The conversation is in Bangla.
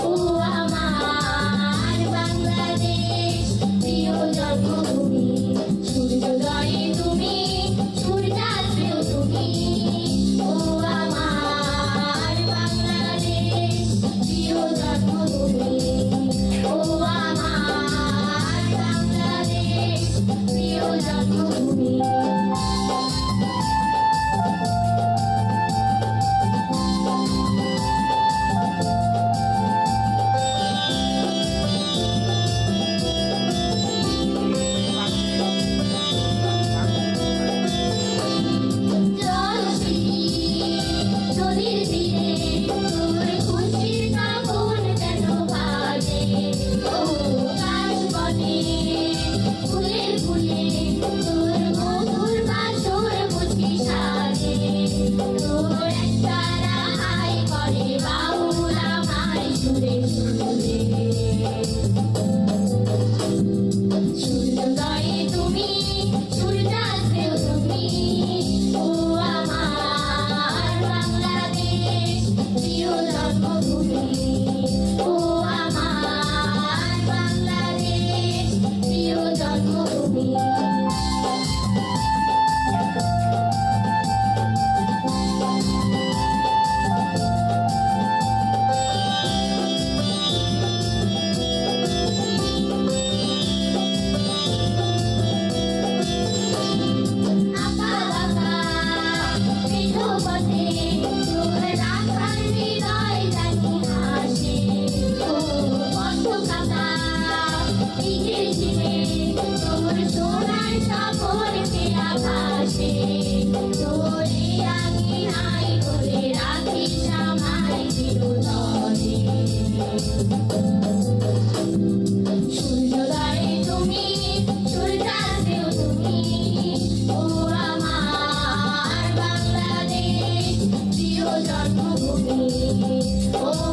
ও আমার বাংলাদেশ প্রিয় জন্মভূমি, সূর্যোদয়ে তুমি সূর্যাস্তেও তুমি। ও আমার বাংলাদেশ প্রিয় জন্মভূমি, ও আমার বাংলাদেশ প্রিয় জন্মভূমি। সূর্যোদয়ে তুমি সূর্যাস্তেও তুমি। ও আমার বাংলাদেশ প্রিয় জন্মভূমি, ও আমার বাংলাদেশ প্রিয় জন্মভূমি। সূর্যোদয়ে তুমি সূর্যাস্তেও তুমি। ও আমার বাংলাদেশ প্রিয় জন্মভূমি, ও